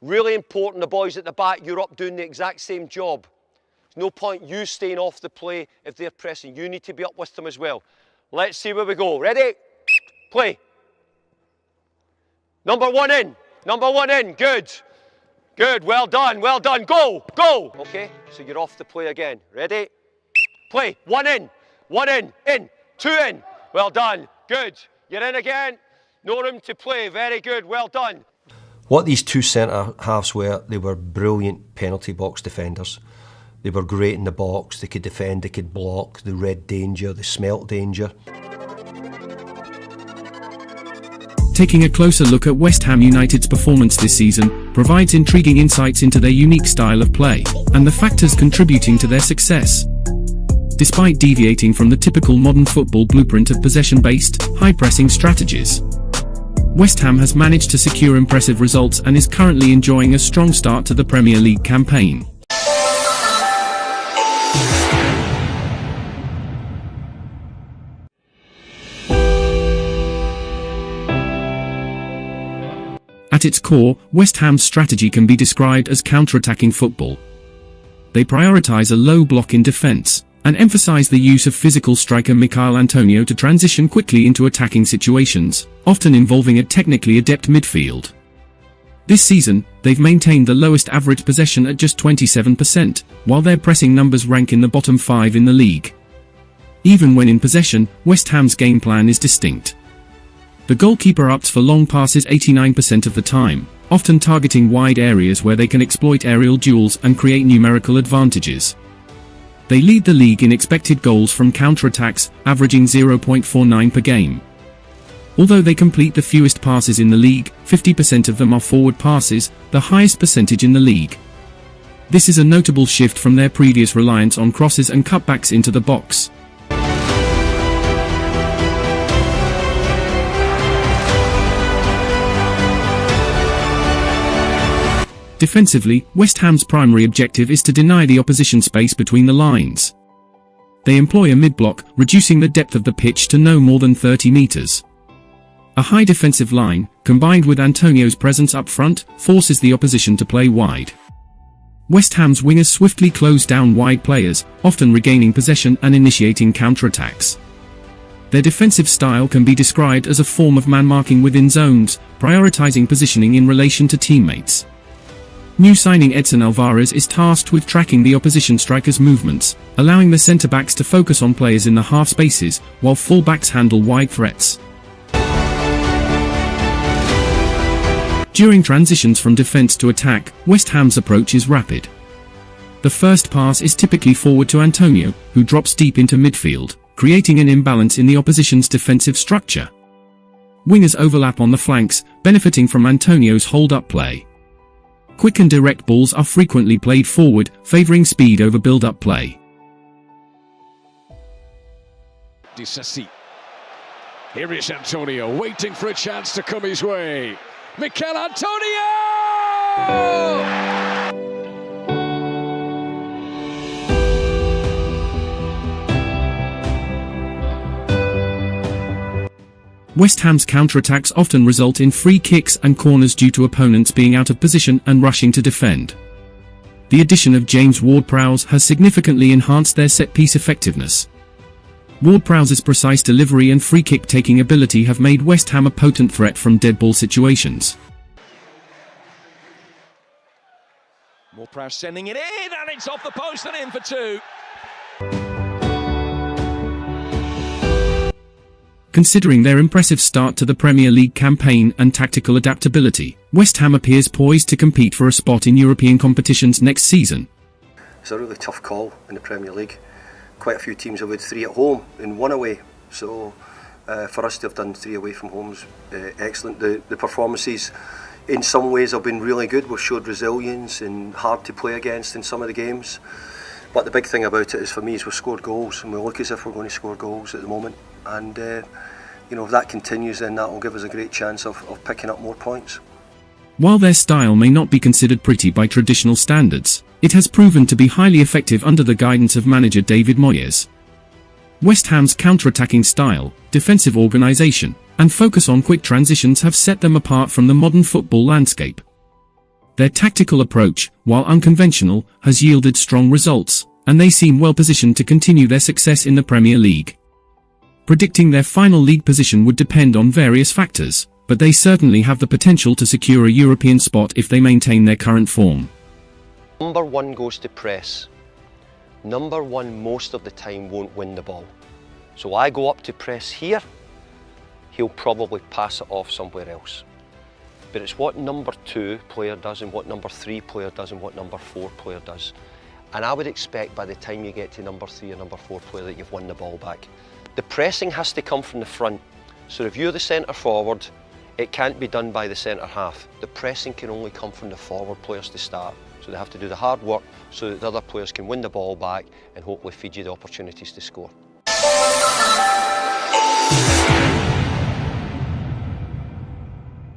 Really important, the boys at the back, you're up doing the exact same job. There's no point you staying off the play if they're pressing. You need to be up with them as well. Let's see where we go. Ready? Play. Number one in. Number one in. Good. Good. Well done. Well done. Go. Go. Okay, so you're off the play again. Ready? Play. One in. One in. In. Two in. Well done. Good. You're in again. No room to play. Very good. Well done. What these two centre-halves were, they were brilliant penalty box defenders. They were great in the box, they could defend, they could block, they read danger, they smelt danger. Taking a closer look at West Ham United's performance this season provides intriguing insights into their unique style of play and the factors contributing to their success. Despite deviating from the typical modern football blueprint of possession-based, high-pressing strategies, West Ham has managed to secure impressive results and is currently enjoying a strong start to the Premier League campaign. At its core, West Ham's strategy can be described as counter-attacking football. They prioritise a low block in defence and emphasise the use of physical striker Michail Antonio to transition quickly into attacking situations, often involving a technically adept midfield. This season, they've maintained the lowest average possession at just 27%, while their pressing numbers rank in the bottom 5 in the league. Even when in possession, West Ham's game plan is distinct. The goalkeeper opts for long passes 89% of the time, often targeting wide areas where they can exploit aerial duels and create numerical advantages. They lead the league in expected goals from counter-attacks, averaging 0.49 per game. Although they complete the fewest passes in the league, 50% of them are forward passes, the highest percentage in the league. This is a notable shift from their previous reliance on crosses and cutbacks into the box. Defensively, West Ham's primary objective is to deny the opposition space between the lines. They employ a mid-block, reducing the depth of the pitch to no more than 30 metres. A high defensive line, combined with Antonio's presence up front, forces the opposition to play wide. West Ham's wingers swiftly close down wide players, often regaining possession and initiating counter-attacks. Their defensive style can be described as a form of man-marking within zones, prioritising positioning in relation to teammates. New signing Edson Alvarez is tasked with tracking the opposition strikers' movements, allowing the centre-backs to focus on players in the half spaces, while full-backs handle wide threats. During transitions from defence to attack, West Ham's approach is rapid. The first pass is typically forward to Antonio, who drops deep into midfield, creating an imbalance in the opposition's defensive structure. Wingers overlap on the flanks, benefiting from Antonio's hold-up play. Quick and direct balls are frequently played forward, favouring speed over build-up play. Disasi. Here is Antonio, waiting for a chance to come his way. Michail Antonio! West Ham's counter-attacks often result in free kicks and corners due to opponents being out of position and rushing to defend. The addition of James Ward-Prowse has significantly enhanced their set-piece effectiveness. Ward-Prowse's precise delivery and free-kick taking ability have made West Ham a potent threat from dead ball situations. Ward-Prowse sending it in, and it's off the post and in for two. Considering their impressive start to the Premier League campaign and tactical adaptability, West Ham appears poised to compete for a spot in European competitions next season. It's a really tough call in the Premier League. Quite a few teams have had 3 at home and 1 away, so for us to have done 3 away from home is excellent. The performances in some ways have been really good. We've showed resilience and hard to play against in some of the games. But the big thing about it is, for me, is we've scored goals, and we look as if we're going to score goals at the moment. And if that continues, then that will give us a great chance of picking up more points. While their style may not be considered pretty by traditional standards, it has proven to be highly effective under the guidance of manager David Moyes. West Ham's counter-attacking style, defensive organisation, and focus on quick transitions have set them apart from the modern football landscape. Their tactical approach, while unconventional, has yielded strong results, and they seem well positioned to continue their success in the Premier League. Predicting their final league position would depend on various factors, but they certainly have the potential to secure a European spot if they maintain their current form. Number one goes to press. Number one most of the time won't win the ball. So I go up to press here, he'll probably pass it off somewhere else. But it's what number 2 player does and what number 3 player does and what number 4 player does. And I would expect by the time you get to number 3 or number 4 player that you've won the ball back. The pressing has to come from the front. So if you're the centre forward, it can't be done by the centre half. The pressing can only come from the forward players to start. So they have to do the hard work so that the other players can win the ball back and hopefully feed you the opportunities to score.